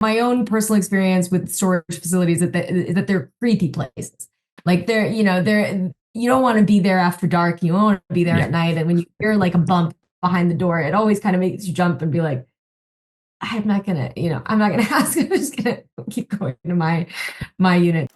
my own personal experience with storage facilities is that they're creepy places. Like they're you don't want to be there after dark. You don't want to be there Yeah. at night. And when you hear like a bump behind the door, it always kind of makes you jump and be like, I'm not gonna, I'm not gonna ask. I'm just gonna keep going to my unit.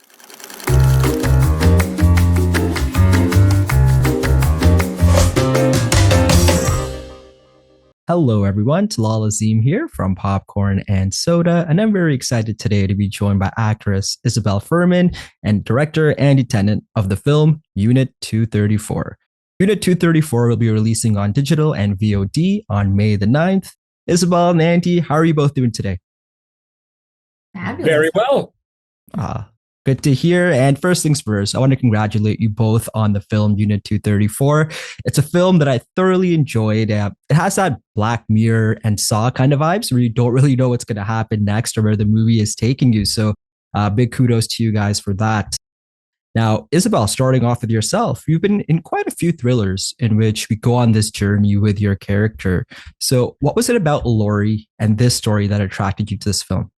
Hello, everyone. Talal Azim here from Popcorn and Soda, and I'm very excited today to be joined by actress Isabelle Fuhrman and director Andy Tennant of the film Unit 234. Unit 234 will be releasing on digital and VOD on May the 9th. Isabelle and Andy, how are you both doing today? Very Fabulous. well. Ah, good to hear. And first things first, I want to congratulate you both on the film Unit 234. It's a film that I thoroughly enjoyed. It has that Black Mirror and Saw kind of vibes where you don't really know what's going to happen next or where the movie is taking you. So, big kudos to you guys for that. Now, Isabelle, starting off with yourself, you've been in quite a few thrillers in which we go on this journey with your character. So, what was it about Laurie and this story that attracted you to this film?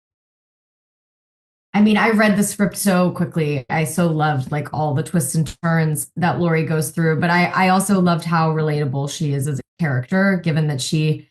I mean, I read the script so quickly. I so loved like all the twists and turns that Lori goes through, but I also loved how relatable she is as a character, given that she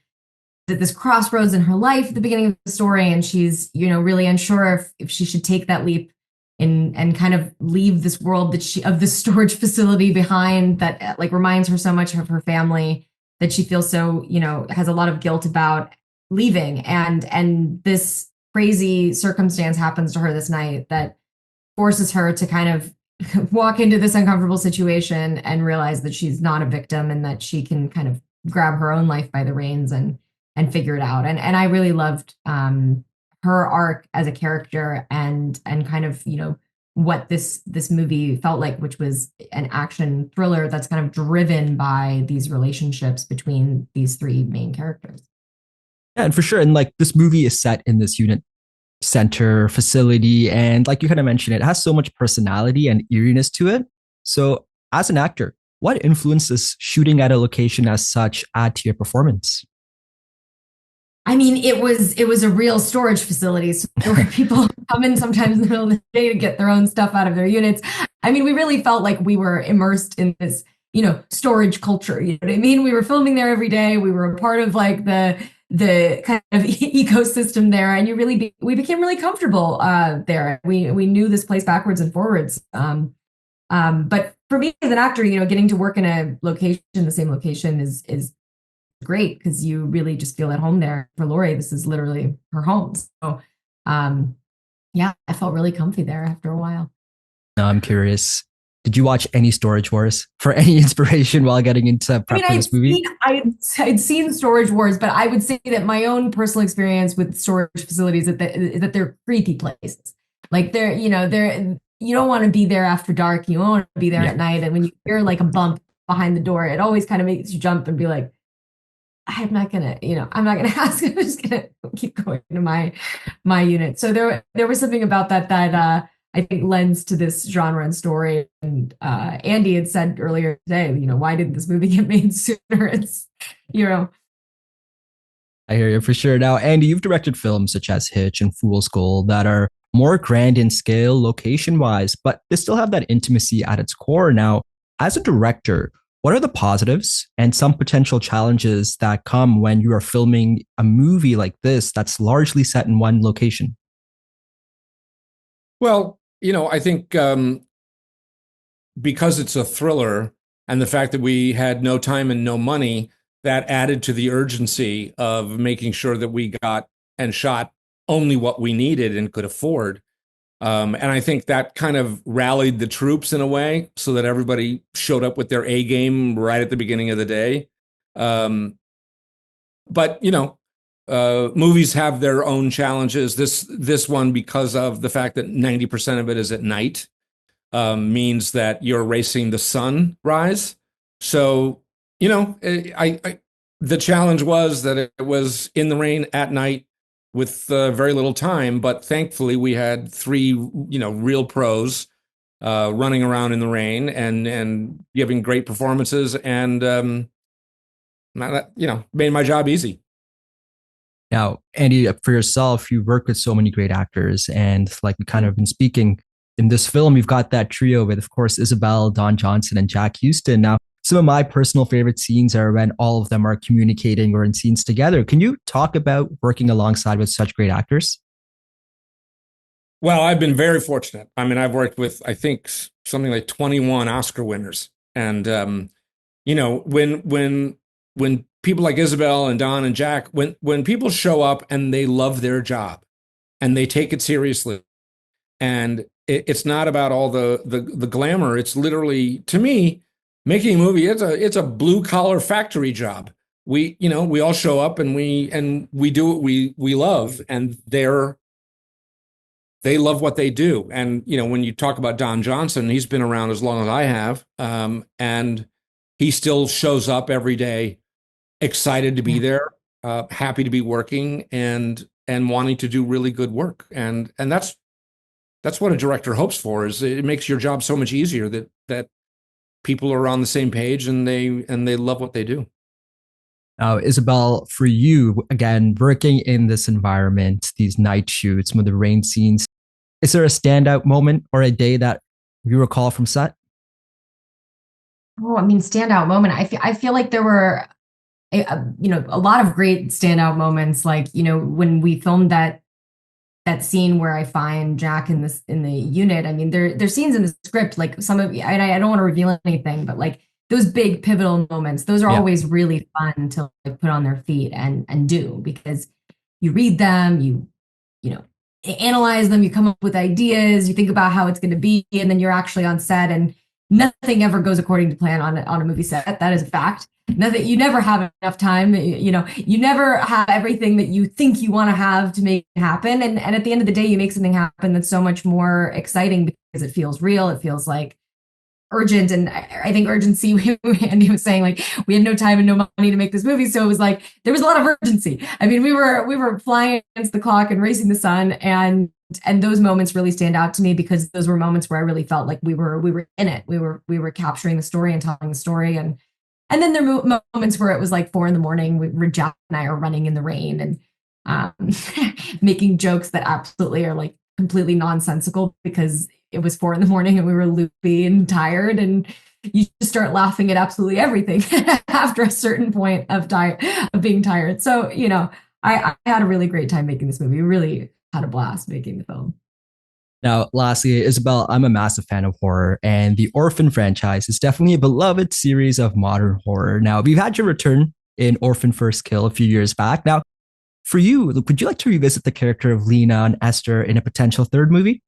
at this crossroads in her life at the beginning of the story, and she's, really unsure if she should take that leap and kind of leave this world that she of this storage facility behind that like reminds her so much of her family that she feels so, has a lot of guilt about leaving. And this crazy circumstance happens to her this night that forces her to kind of walk into this uncomfortable situation and realize that she's not a victim and that she can kind of grab her own life by the reins and figure it out. And I really loved her arc as a character and kind of what this movie felt like, which was an action thriller that's kind of driven by these relationships between these three main characters. Yeah, and for sure. And like this movie is set in this unit center facility. And like you kind of mentioned, it has so much personality and eeriness to it. So, as an actor, what influences shooting at a location as such add to your performance? I mean, it was a real storage facility. So there were people come in sometimes in the middle of the day to get their own stuff out of their units. I mean, we really felt like we were immersed in this, storage culture. You know what I mean? We were filming there every day. We were a part of like the kind of ecosystem there, and we became really comfortable there. We knew this place backwards and forwards. But for me as an actor, getting to work in a location, the same location is great because you really just feel at home there. For Lori, this is literally her home. So, um, yeah, I felt really comfy there after a while. Now, I'm curious. Did you watch any Storage Wars for any inspiration while getting into I mean, prep for this movie? I'd seen Storage Wars, but I would say that my own personal experience with storage facilities is that they're creepy places. Like they're you don't want to be there after dark. You don't want to be there Yeah. at night. And when you hear like a bump behind the door, it always kind of makes you jump and be like, I'm not gonna ask. I'm just gonna keep going to my unit. So there was something about that I think lends to this genre and story. And Andy had said earlier today, why did this movie get made sooner? It's you know I hear you for sure. Now, Andy, you've directed films such as Hitch and Fool's Gold that are more grand in scale, location wise, but they still have that intimacy at its core. Now, as a director, what are the positives and some potential challenges that come when you are filming a movie like this that's largely set in one location? Well, I think because it's a thriller and the fact that we had no time and no money, that added to the urgency of making sure that we got and shot only what we needed and could afford. And I think that kind of rallied the troops in a way so that everybody showed up with their A game right at the beginning of the day. Um, but movies have their own challenges. This one, because of the fact that 90% of it is at night, means that you're racing the sunrise. So I the challenge was that it was in the rain at night with very little time, but thankfully we had three real pros running around in the rain and giving great performances and made my job easy. Now, Andy, for yourself, you work with so many great actors, and like we kind of been speaking in this film, you've got that trio with, of course, Isabelle, Don Johnson, and Jack Huston. Now, some of my personal favorite scenes are when all of them are communicating or in scenes together. Can you talk about working alongside with such great actors? Well, I've been very fortunate. I mean, I've worked with, I think, something like 21 Oscar winners. And when people like Isabel and Don and Jack, when people show up and they love their job and they take it seriously, and it's not about all the glamour. It's literally, to me, making a movie. It's a blue collar factory job. We all show up and we do what we love, and they love what they do. And when you talk about Don Johnson, he's been around as long as I have, and he still shows up every day, excited to be there, happy to be working, and wanting to do really good work. And that's what a director hopes for. Is it makes your job so much easier that people are on the same page and they love what they do. Now, Isabelle, for you, again, working in this environment, these night shoots, some of the rain scenes, is there a standout moment or a day that you recall from set? Oh, I mean, standout moment. I feel like there were, a lot of great standout moments. Like, when we filmed that scene where I find Jack in the unit. I mean, there's scenes in the script, like some of, and I don't want to reveal anything, but like those big pivotal moments, those are Yeah. always really fun to like put on their feet and do, because you read them, you know analyze them, you come up with ideas, you think about how it's going to be, and then you're actually on set, and nothing ever goes according to plan on a movie set. That is a fact. Nothing. You never have enough time. You never have everything that you think you want to have to make it happen. And at the end of the day, you make something happen that's so much more exciting because it feels real. It feels like urgent. And I think urgency, Andy was saying, like, we had no time and no money to make this movie. So it was like, there was a lot of urgency. I mean, we were flying against the clock and racing the sun, and those moments really stand out to me because those were moments where I really felt like we were in it. We were capturing the story and telling the story. And then there were moments where it was like 4 a.m. Where Jack and I are running in the rain and making jokes that absolutely are like completely nonsensical because it was 4 a.m. and we were loopy and tired, and you just start laughing at absolutely everything after a certain point of being tired. So, I had a really great time making this movie. We really had a blast making the film. Now, lastly, Isabelle, I'm a massive fan of horror, and the Orphan franchise is definitely a beloved series of modern horror. Now, we've had your return in Orphan First Kill a few years back. Now, for you, would you like to revisit the character of Lena and Esther in a potential third movie?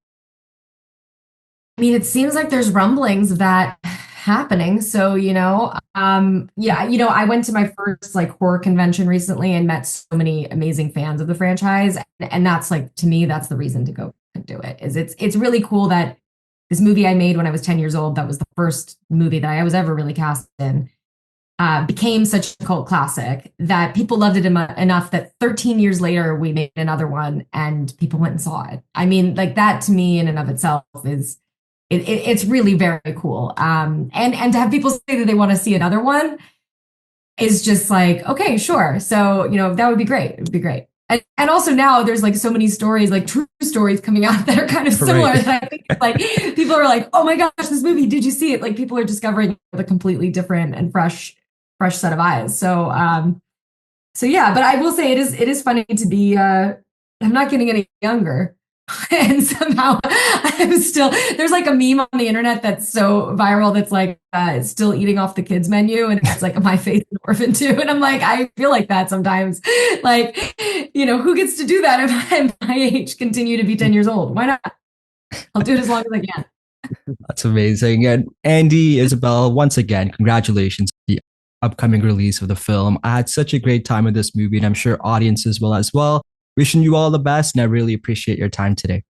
I mean, it seems like there's rumblings of that happening. So, yeah, I went to my first like horror convention recently and met so many amazing fans of the franchise. And that's like, to me, that's the reason to go and do it. Is it's really cool that this movie I made when I was 10 years old, that was the first movie that I was ever really cast in, became such a cult classic that people loved it enough that 13 years later, we made another one and people went and saw it. I mean, like that to me in and of itself is, it's really very cool. And to have people say that they want to see another one is just like, okay, sure. So, that would be great. It would be great. And also now there's like so many stories, like true stories coming out that are kind of similar. Right. That I think like people are like, oh my gosh, this movie, did you see it? Like people are discovering with a completely different and fresh set of eyes. So yeah, but I will say it is funny to be, I'm not getting any younger. And somehow I'm still, there's like a meme on the internet that's so viral that's like still eating off the kids menu, and it's like my face in Orphan too, and I'm like, I feel like that sometimes, like, who gets to do that if I'm my age, continue to be 10 years old? Why not? I'll do it as long as I can. That's amazing. And Andy, Isabelle, once again, congratulations on the upcoming release of the film. I had such a great time with this movie, and I'm sure audiences will as well. Wishing you all the best, and I really appreciate your time today.